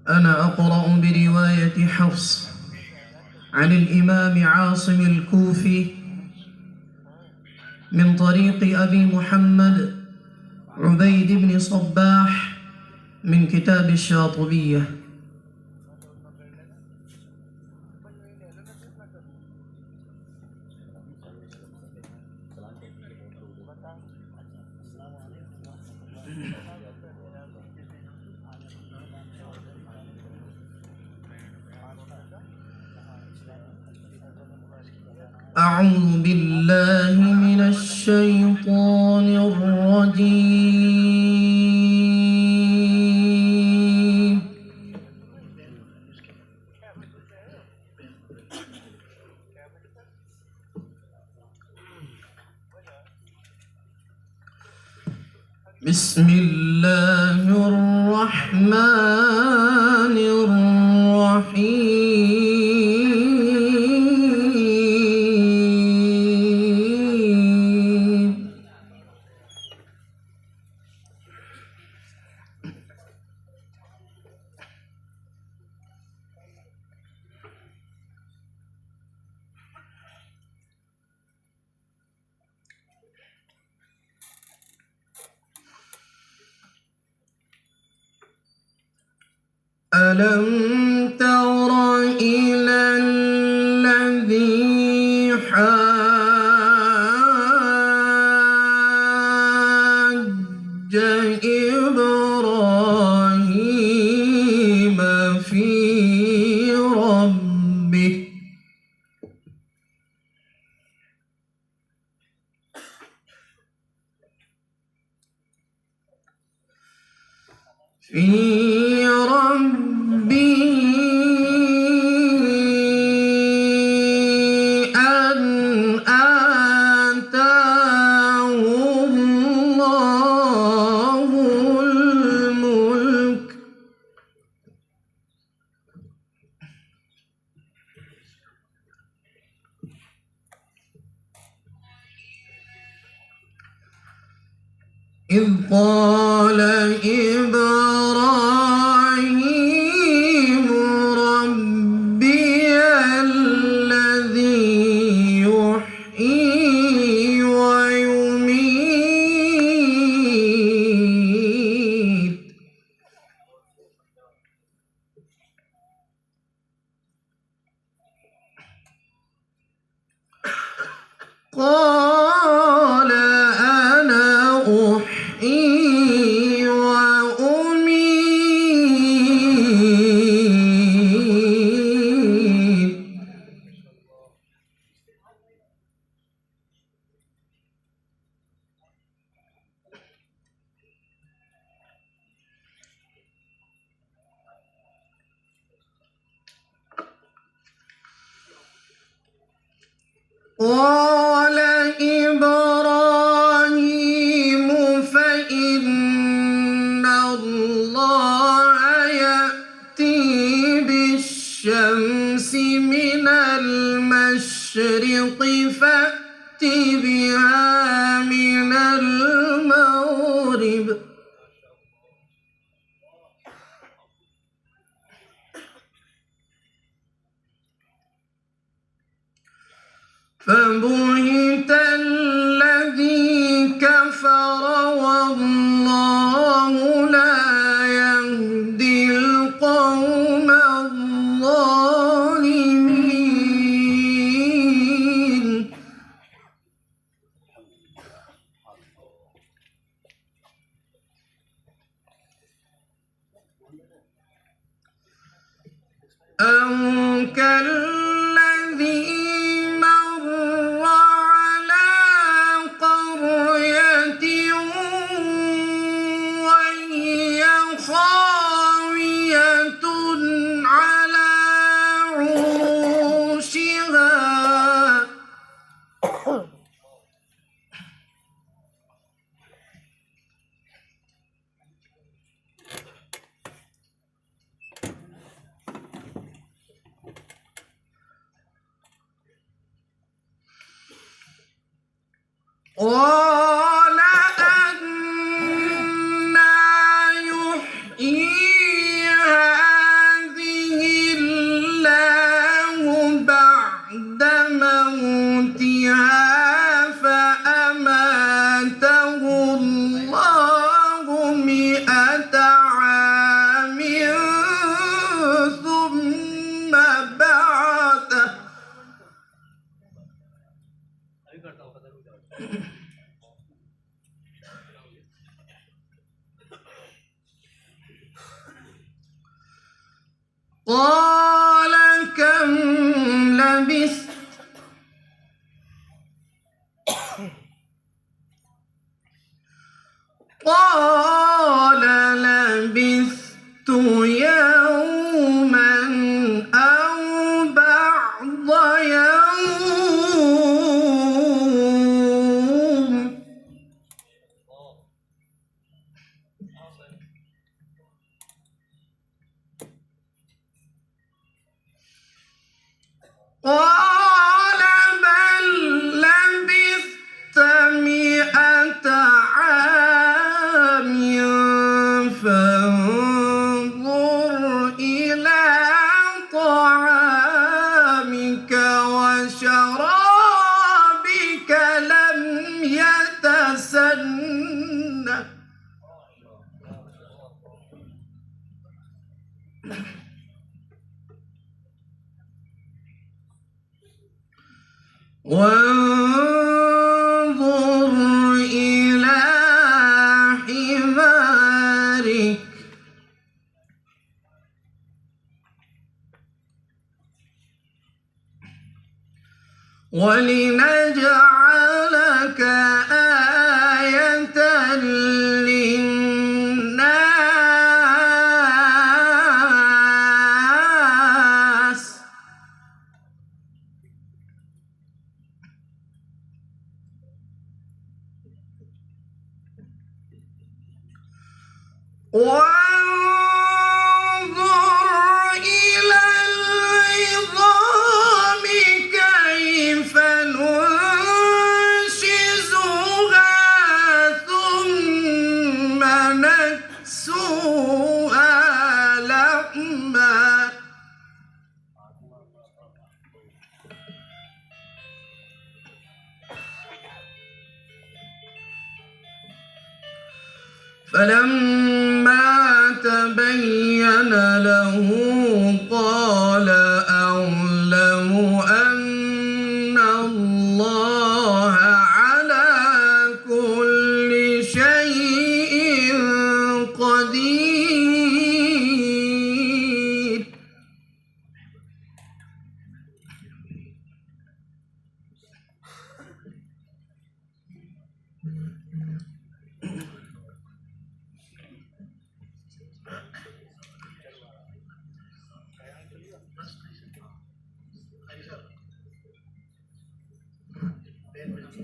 أنا أقرأ برواية حفص عن الإمام عاصم الكوفي من طريق أبي محمد عبيد بن صباح من كتاب الشاطبية. أعوذ بالله من الشيطان الرجيم. بسم الله الرحمن الرحيم. ألم تر إلى الذي حاج إبراهيم في ربه أن آتاه الله الملك إذ قال إبراهيم ربي الذي يحيي ويميت قال أنا أحيي وأميت قال إبراهيم فإن الله يأتي بالشمس من المشرق فأت بها من المغرب فبهت الذي كفر والله لا يهدي القوم الظالمين. أو كالذي مر قال أنى يحيي هذه الله بعد موتها فأماته الله 100 عام ثم بعثه. قال كم لبثت؟ قال لبثت يوما أو بعض يوم. قال بل لبثت 100 عام فانظر إلى طعامك وشرابك لم يتسنه. وانظر إلى حمارك ولنجعلك آية للناس. وانظر إلى العظام كيف ننشزها ثم نكسوها لحما فلما تبين له